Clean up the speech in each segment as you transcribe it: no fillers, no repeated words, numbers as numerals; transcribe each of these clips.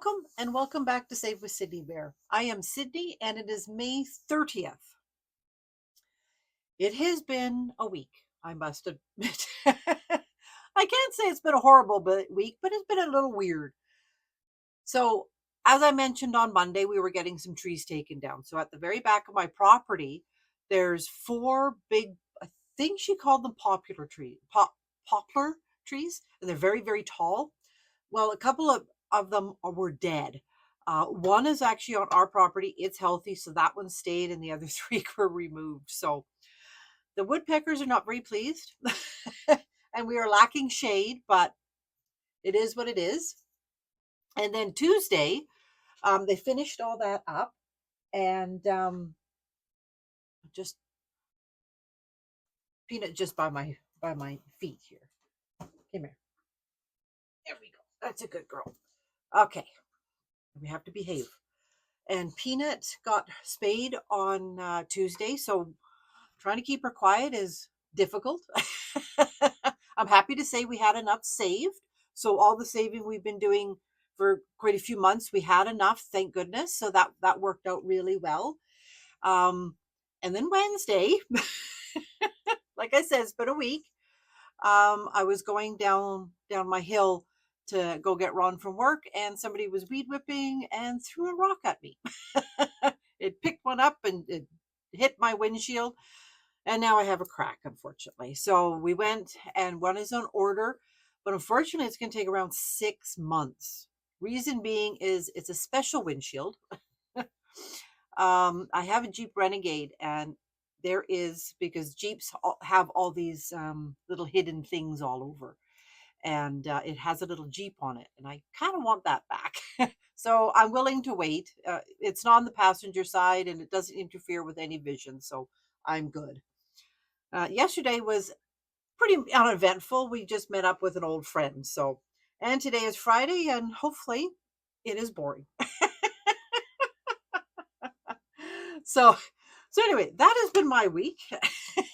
Welcome and welcome back to Save with Sydney Bear. I am Sydney and it is May 30th. It has been a week, I must admit. I can't say it's been a horrible week, but it's been a little weird. So, as I mentioned on Monday, we were getting some trees taken down. So, at the very back of my property, there's four big, I think she called them poplar trees, and they're very, very tall. Well, a couple of them were dead. One is actually on our property. It's healthy, so that one stayed, and the other three were removed. So the woodpeckers are not very pleased, and we are lacking shade, but it is what it is. And then Tuesday, they finished all that up, and just Peanut just by my feet here. Come here. There we go. That's a good girl. Okay, we have to behave. And Peanut got spayed on Tuesday, so trying to keep her quiet is difficult. I'm happy to say we had enough saved. So all the saving we've been doing for quite a few months, we had enough, thank goodness. So that worked out really well. And then Wednesday, like I said, it's been a week. I was going down my hill to go get Ron from work, and somebody was weed whipping and threw a rock at me. It picked one up and it hit my windshield, and now I have a crack, unfortunately. So we went, and one is on order, but unfortunately, it's going to take around 6 months. Reason being is it's a special windshield. I have a Jeep Renegade, and there is, because Jeeps have all these little hidden things all over, and it has a little Jeep on it, and I kind of want that back. So I'm willing to wait. It's not on the passenger side, and it doesn't interfere with any vision, so I'm good. Yesterday was pretty uneventful. We just met up with an old friend. So, and today is Friday, and hopefully it is boring. So, anyway, that has been my week.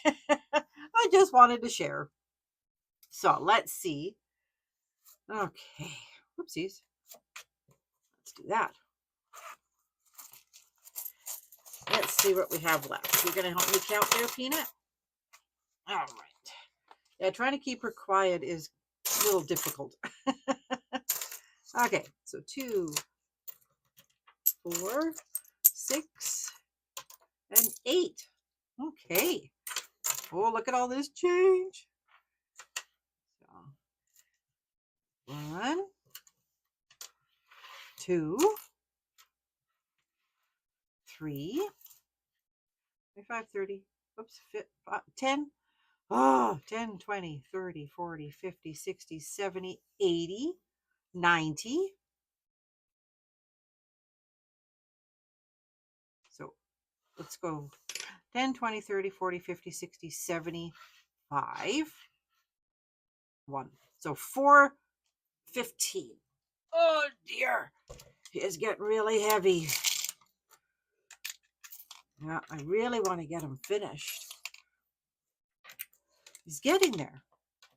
I just wanted to share. So let's see. Okay, whoopsies. Let's do that. Let's see what we have left. You're going to help me count there, Peanut? All right. Yeah, trying to keep her quiet is a little difficult. Okay, so 2, 4, 6, and 8. Okay. Oh, look at all this change. So, 1, 2, 3, 25, 30, oops, 10. Oh, 10, 20, 30, 40, 50, 60, 70, 80, 90. So let's go 10, 20, 30, 40, 50, 60, 75. 1. So 415. Oh dear. It's getting really heavy. Yeah, I really want to get him finished. He's getting there.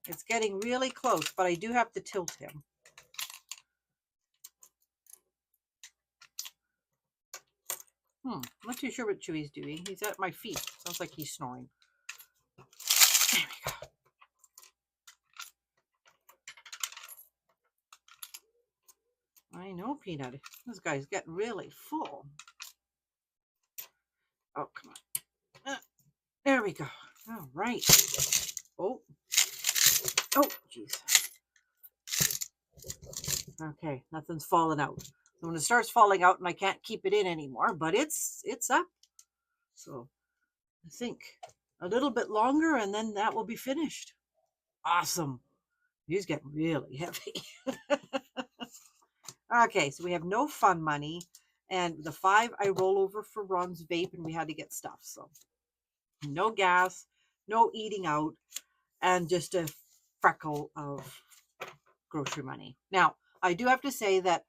It's getting really close, but I do have to tilt him. I'm not too sure what Chewy's doing. He's at my feet. Sounds like he's snoring. There we go. I know, Peanut. This guy's getting really full. Oh, come on. There we go. All right. Oh. Oh, jeez. Okay, nothing's falling out. So when it starts falling out and I can't keep it in anymore, but it's up. So I think a little bit longer and then that will be finished. Awesome. He's getting really heavy. Okay, so we have no fun money. And the 5 I roll over for Ron's vape, and we had to get stuff. So no gas, no eating out, and just a freckle of grocery money. Now, I do have to say that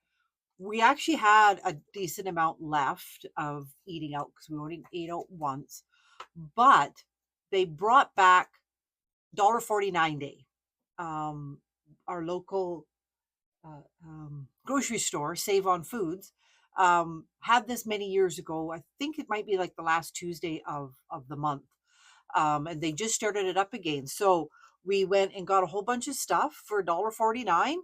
we actually had a decent amount left of eating out because we only ate out once, but they brought back $1.49 day. Our local grocery store, Save on Foods, had this many years ago. I think it might be like the last Tuesday of the month. And they just started it up again. So we went and got a whole bunch of stuff for $1.49.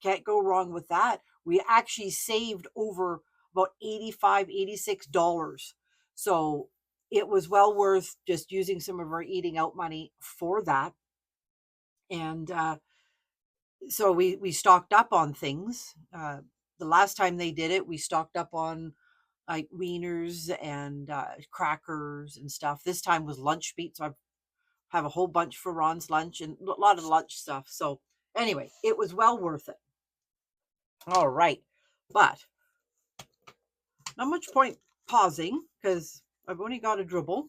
Can't go wrong with that. We actually saved over about $86. So it was well worth just using some of our eating out money for that. And so we stocked up on things. The last time they did it, we stocked up on like wieners and crackers and stuff. This time was lunch meat, so I have a whole bunch for Ron's lunch and a lot of lunch stuff. So anyway, it was well worth it. All right, but not much point pausing because I've only got a dribble.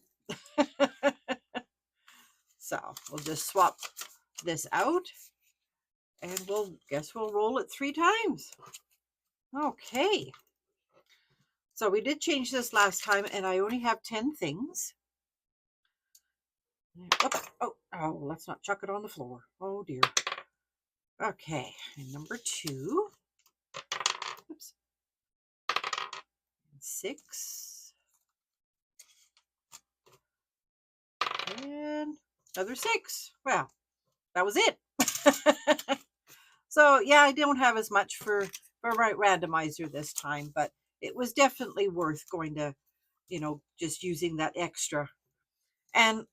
So we'll just swap this out and we'll roll it 3 times. Okay. So we did change this last time and I only have 10 things. Oh, let's not chuck it on the floor. Oh dear. Okay, and number 2. Oops. 6. And another 6. Well, that was it. So yeah, I don't have as much for my randomizer this time, but it was definitely worth going to, just using that extra. And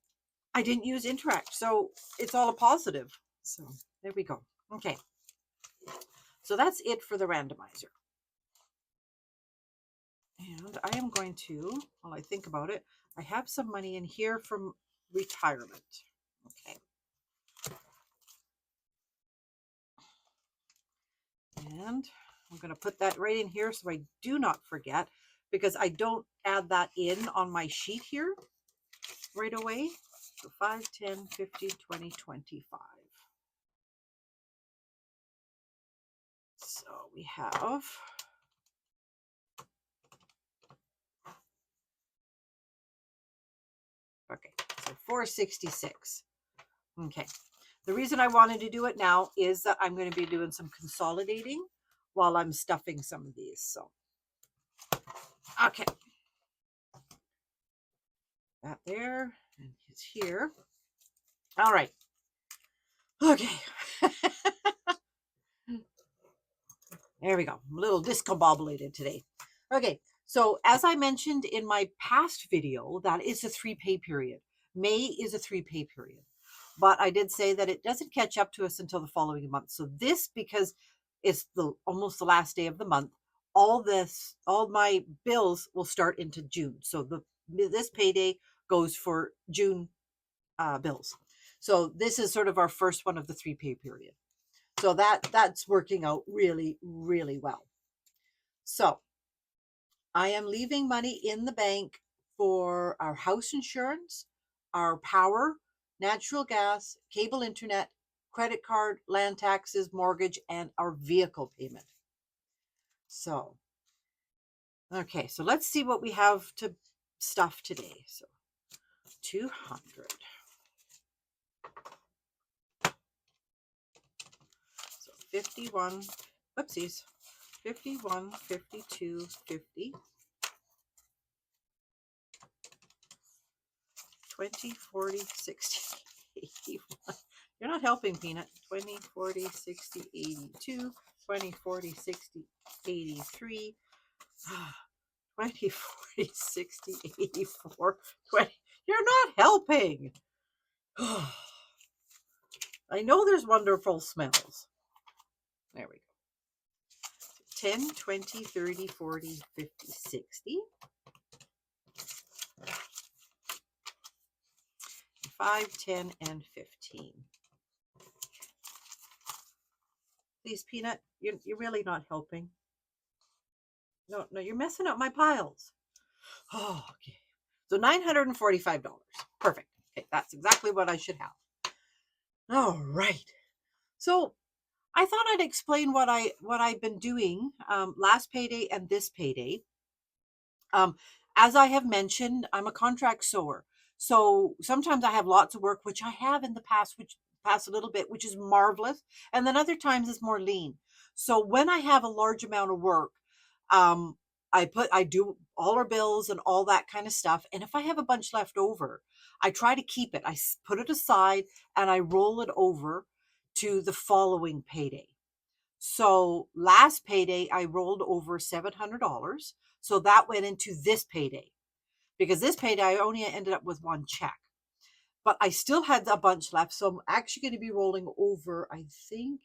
I didn't use Interact, so it's all a positive. So there we go. Okay. So that's it for the randomizer. And I am going to, while I think about it, I have some money in here from retirement. Okay. And I'm going to put that right in here so I do not forget, because I don't add that in on my sheet here right away. So 5, 10, 15, 20, 25. So we have okay, so 466. Okay. The reason I wanted to do it now is that I'm going to be doing some consolidating while I'm stuffing some of these. So, okay. That there, and it's here. All right. Okay. There we go. I'm a little discombobulated today. Okay. So as I mentioned in my past video, that is a 3 pay period. May is a 3 pay period. But I did say that it doesn't catch up to us until the following month. So this, because it's almost the last day of the month, all my bills will start into June. So this payday goes for June bills. So this is sort of our first one of the 3 pay period. So that's working out really, really well. So I am leaving money in the bank for our house insurance, our power, natural gas, cable internet, credit card, land taxes, mortgage, and our vehicle payment. So, okay, so let's see what we have to stuff today. So 200. So 51, whoopsies, 51, 52, 50. 20, 40, 60, 81. You're not helping, Peanut. 20, 40, 60, 82. 20, 40, 60, 83. 20, 40, 60, 84. 20. You're not helping. I know there's wonderful smells. There we go. 10, 20, 30, 40, 50, 60. 5, 10, and 15. Please, Peanut, you're really not helping. No, you're messing up my piles. Oh, okay. So $945. Perfect. Okay, that's exactly what I should have. All right. So I thought I'd explain what I've been doing last payday and this payday. As I have mentioned, I'm a contract sewer. So sometimes I have lots of work, which I have in the past, which past a little bit, which is marvelous. And then other times it's more lean. So when I have a large amount of work, I do all our bills and all that kind of stuff. And if I have a bunch left over, I try to keep it. Put it aside and I roll it over to the following payday. So last payday, I rolled over $700. So that went into this payday, because this payday, I only ended up with one check, but I still had a bunch left. So I'm actually going to be rolling over, I think,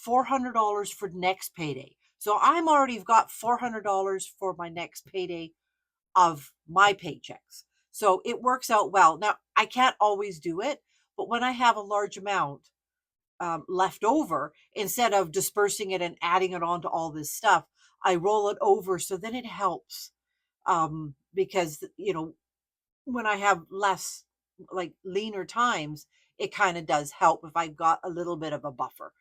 $400 for next payday. So I'm already got $400 for my next payday of my paychecks. So it works out well. Now, I can't always do it, but when I have a large amount left over, instead of dispersing it and adding it on to all this stuff, I roll it over. So then it helps, because, when I have less, like, leaner times, it kind of does help if I've got a little bit of a buffer.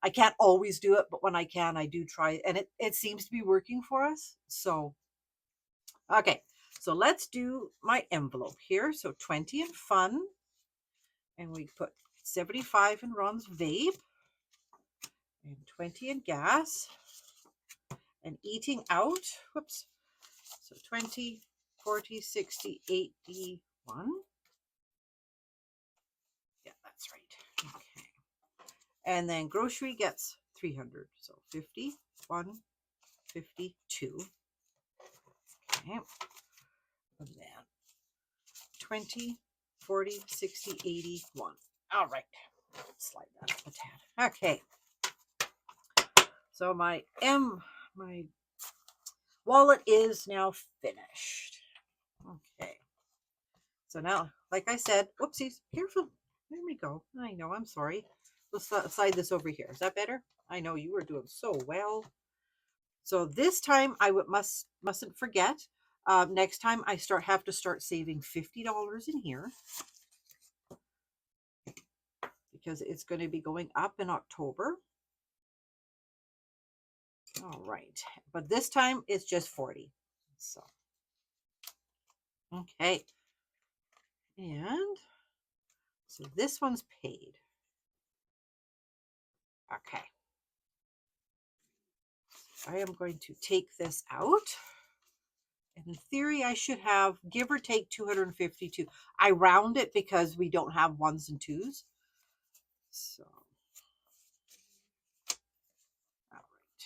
I can't always do it, but when I can, I do try, and it seems to be working for us. So, okay, so let's do my envelope here. So 20 in fun, and we put 75 in Ron's vape, and 20 in gas, and eating out. Whoops. So 20, 40, 60, 81. Yeah, that's right. Okay. And then grocery gets 300. So 51, 52. Okay. And then 20, 40, 60, 81. All right. Slide that up a tad. Okay. So my wallet is now finished. Okay. So now, like I said, whoopsies, careful. There we go. I know, I'm sorry. Let's slide this over here. Is that better? I know you were doing so well. So this time I mustn't forget. Next time I have to start saving $50 in here, because it's going to be going up in October. All right, but this time it's just 40. So, okay. And so this one's paid. Okay. I am going to take this out. And in theory, I should have, give or take, 252. I round it because we don't have ones and twos. So, all right.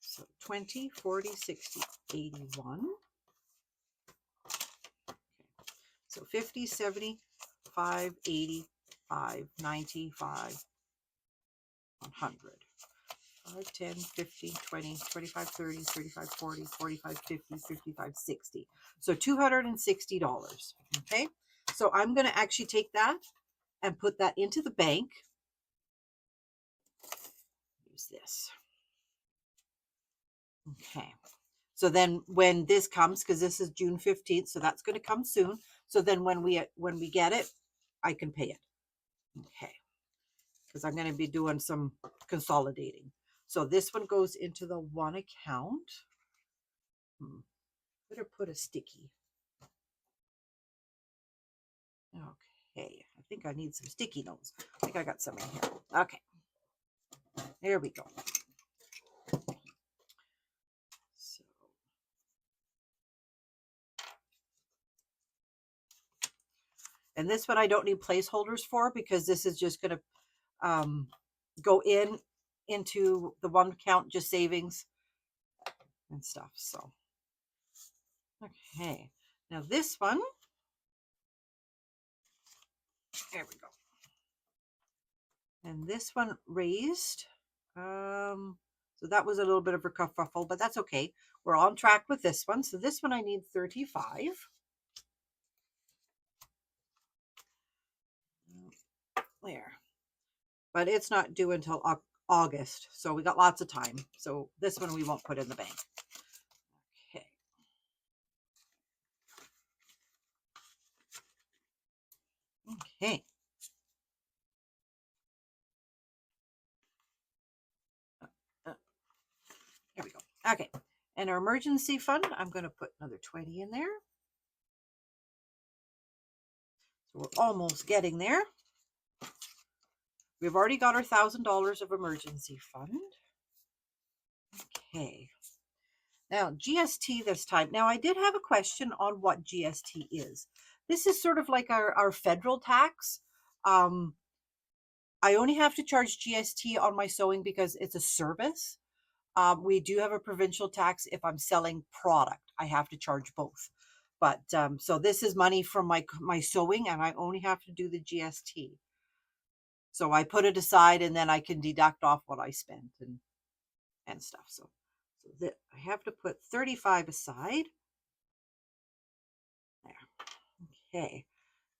So 20, 40, 60, 81. Okay. So 50, 75, 85, 95, 100. 5, 10, 15, 20, 25, 30, 35, 40, 45, 50, 55, 60. So $260. Okay. So I'm going to actually take that and put that into the bank. Use this. Okay. So then when this comes, because this is June 15th, so that's going to come soon. So then when we get it, I can pay it. Okay. Because I'm going to be doing some consolidating. So this one goes into the one account. Better put a sticky. Okay. I think I need some sticky notes. I think I got some in here. Okay. There we go. So, and this one I don't need placeholders for, because this is just going to go into the one account, just savings and stuff. So, okay. Now this one, there we go. And this one raised. So that was a little bit of a kerfuffle, but that's okay. We're on track with this one. So this one I need 35. There. But it's not due until August. So we got lots of time. So this one we won't put in the bank. Okay. Okay. There we go. Okay. And our emergency fund, I'm going to put another 20 in there. So we're almost getting there. We've already got our $1,000 of emergency fund. Okay. Now, GST this time. Now, I did have a question on what GST is. This is sort of like our federal tax. I only have to charge GST on my sewing because it's a service. We do have a provincial tax if I'm selling product. I have to charge both. But so this is money from my sewing, and I only have to do the GST. So I put it aside, and then I can deduct off what I spent and stuff. So that I have to put 35 aside. There. Okay.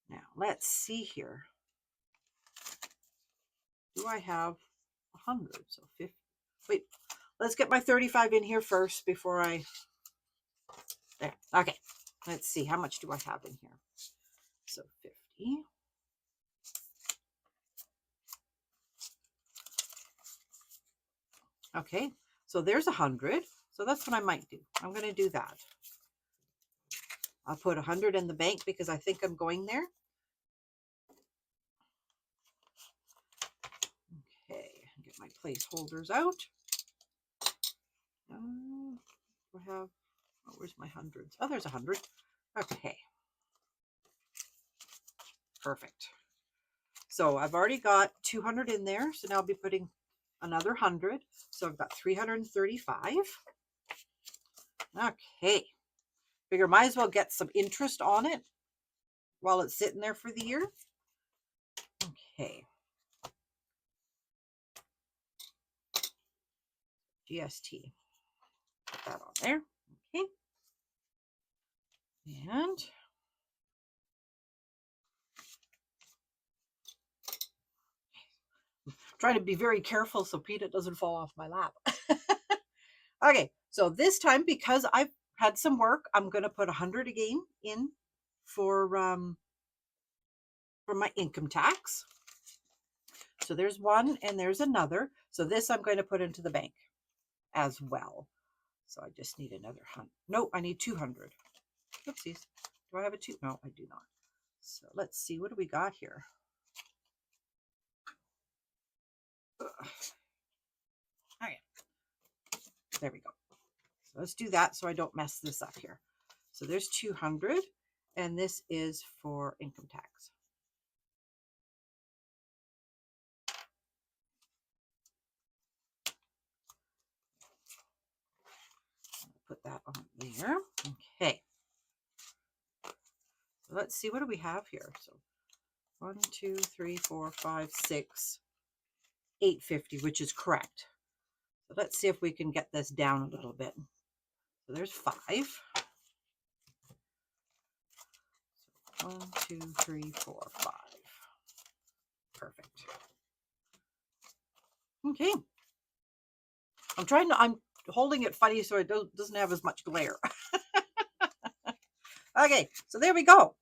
Now let's see here. Do I have 100? So 50. Wait, let's get my 35 in here first before I. There. Okay. Let's see. How much do I have in here? So 50. Okay. So there's 100. So that's what I might do. I'm going to do that. I'll put 100 in the bank because I think I'm going there. Okay. Get my placeholders out. I have. Oh, where's my hundreds? Oh, there's 100. Okay. Perfect. So I've already got 200 in there. So now I'll be putting another 100. So I've got 335. Okay. Figure might as well get some interest on it while it's sitting there for the year. Okay. GST. Put that on there. Okay. And I'm trying to be very careful so Peanut doesn't fall off my lap. Okay. So this time, because I've had some work, I'm going to put 100 again in for my income tax. So there's one and there's another. So this I'm going to put into the bank as well. So I just need another 100. No, I need 200. Oopsies. Do I have a 2? No, I do not. So let's see. What do we got here? Okay. There we go. So let's do that so I don't mess this up here. So there's 200 and this is for income tax. Put that on there. Okay. So let's see. What do we have here? So 1, 2, 3, 4, 5, 6, 850, which is correct. So let's see if we can get this down a little bit. So there's 5. So 1, 2, 3, 4, 5. Perfect. Okay. I'm holding it funny so it doesn't have as much glare. Okay, so there we go.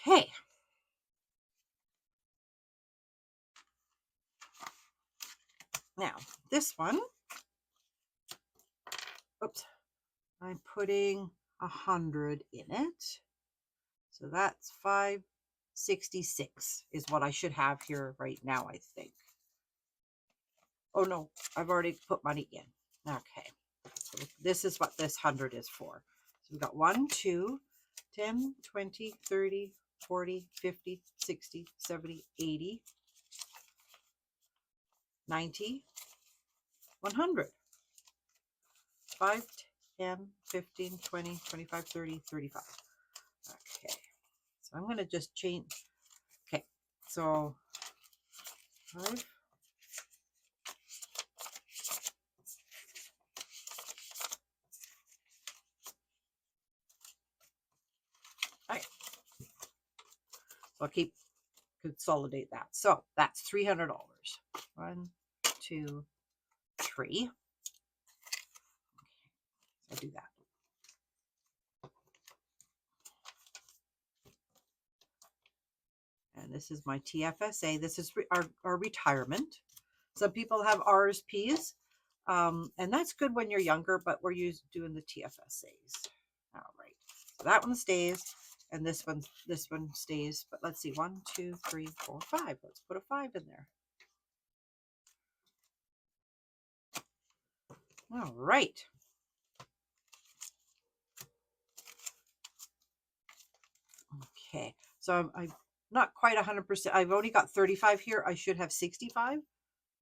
Okay. Now, this one, oops, I'm putting 100 in it. So that's 566 is what I should have here right now, I think. Oh, no, I've already put money in. Okay. So this is what this 100 is for. So we've got 1, 2, 10, 20, 30, 40, 50, 60, 70, 80, 90, 100. 5, 10, 15, 20, 25, 30, 35. Okay. So I'm going to just change. Okay. So 5. Okay. So I'll consolidate that. So that's $300. 1, 2, 3. I'll do that. And this is my TFSA. This is our retirement. Some people have RSPs, and that's good when you're younger, but we're doing the TFSAs. All right. So that one stays. and this one stays. But let's see, 1, 2, 3, 4, 5. Let's put a 5 in there. All right. Okay, so I'm not quite 100%. I've only got 35 here. I should have 65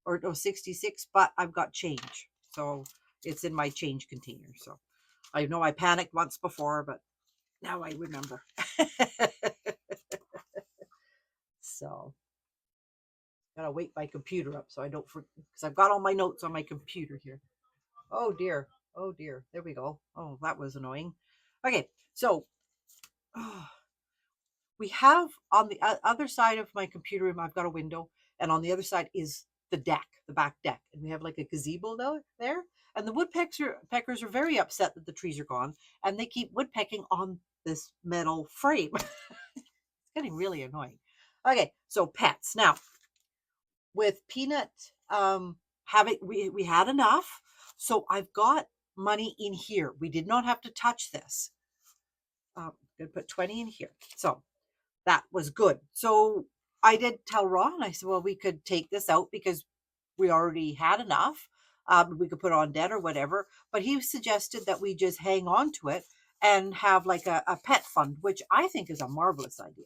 or no, 66, but I've got change. So it's in my change container. So I know I panicked once before, but now I remember. So gotta wake my computer up so I don't forget, because I've got all my notes on my computer here. Oh dear. Oh dear. There we go. Oh, that was annoying. Okay, so we have on the other side of my computer room, I've got a window, and on the other side is the deck, the back deck, and we have like a gazebo there. And the woodpeckers are very upset that the trees are gone, and they keep woodpecking on this metal frame. It's getting really annoying. Okay, so pets. Now, with Peanut we had enough, so I've got money in here. We did not have to touch this. I'm gonna put 20 in here. So that was good. So I did tell Ron, I said, well, we could take this out because we already had enough. We could put it on debt or whatever. But he suggested that we just hang on to it and have like a pet fund, which I think is a marvelous idea.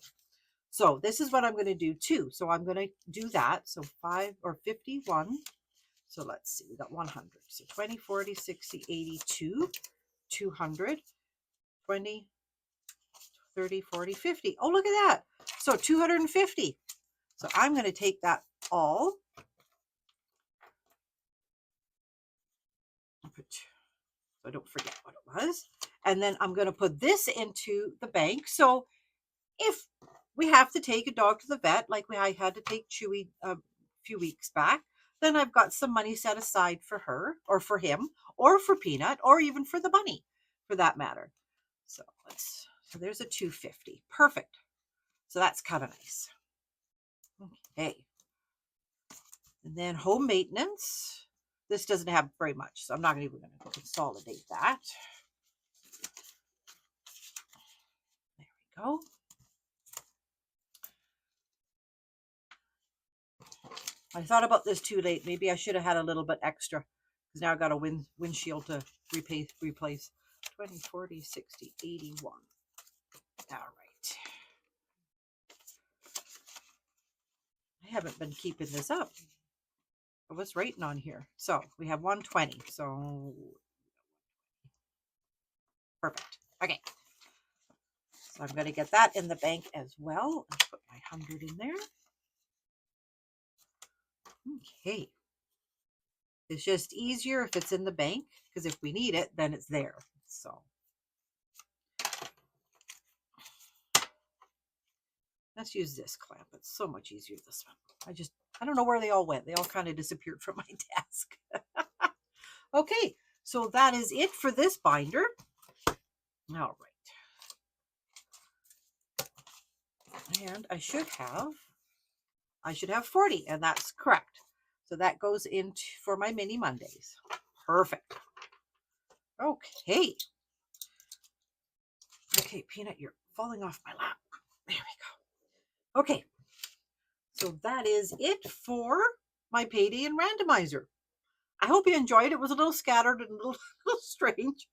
So this is what I'm going to do too. So I'm going to do that. So 5 or 51. So let's see, we got 100. So 20, 40, 60, 82, 200, 20, 30, 40, 50. Oh, look at that. So 250. So I'm going to take that all. So I don't forget what it was. And then I'm going to put this into the bank. So if we have to take a dog to the vet, like I had to take Chewy a few weeks back, then I've got some money set aside for her or for him or for Peanut or even for the bunny for that matter. So there's a 250. Perfect. So that's kind of nice. Okay. And then home maintenance. This doesn't have very much, so I'm not even going to consolidate that. There we go. I thought about this too late. Maybe I should have had a little bit extra because now I've got a windshield to replace. 20, 40, 60, 81. All right. I haven't been keeping this up. I was writing on here. So we have 120. So perfect. Okay. So I'm going to get that in the bank as well. I'll put my 100 in there. Okay. It's just easier if it's in the bank because if we need it, then it's there. So let's use this clamp. It's so much easier this one. I don't know where they all went. They all kind of disappeared from my desk. Okay, so that is it for this binder. All right. And I should have 40, and that's correct. So that goes into for my mini Mondays. Perfect. Okay. Okay, Peanut, you're falling off my lap. There we go. Okay. So that is it for my Payday and randomizer. I hope you enjoyed it. It was a little scattered and a little strange.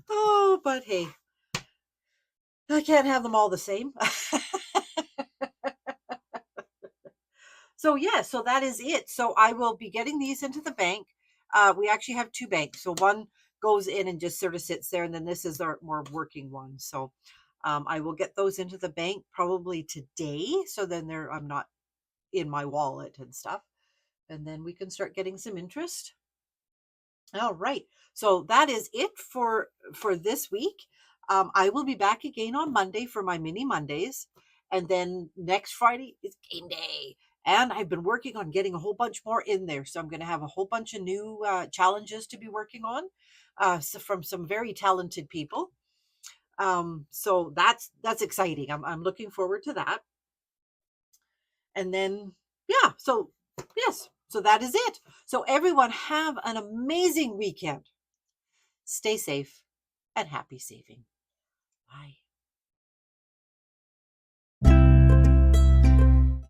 Oh, but hey, I can't have them all the same. So yeah, so that is it. So I will be getting these into the bank. We actually have two banks. So one goes in and just sort of sits there, and then this is our more working one. So I will get those into the bank probably today. So then I'm not in my wallet and stuff. And then we can start getting some interest. All right. So that is it for this week. I will be back again on Monday for my mini Mondays. And then next Friday is game day. And I've been working on getting a whole bunch more in there. So I'm going to have a whole bunch of new challenges to be working on from some very talented people. So that's exciting. I'm looking forward to that. And then, yeah, so yes, so that is it. So everyone have an amazing weekend. Stay safe and happy saving. Bye.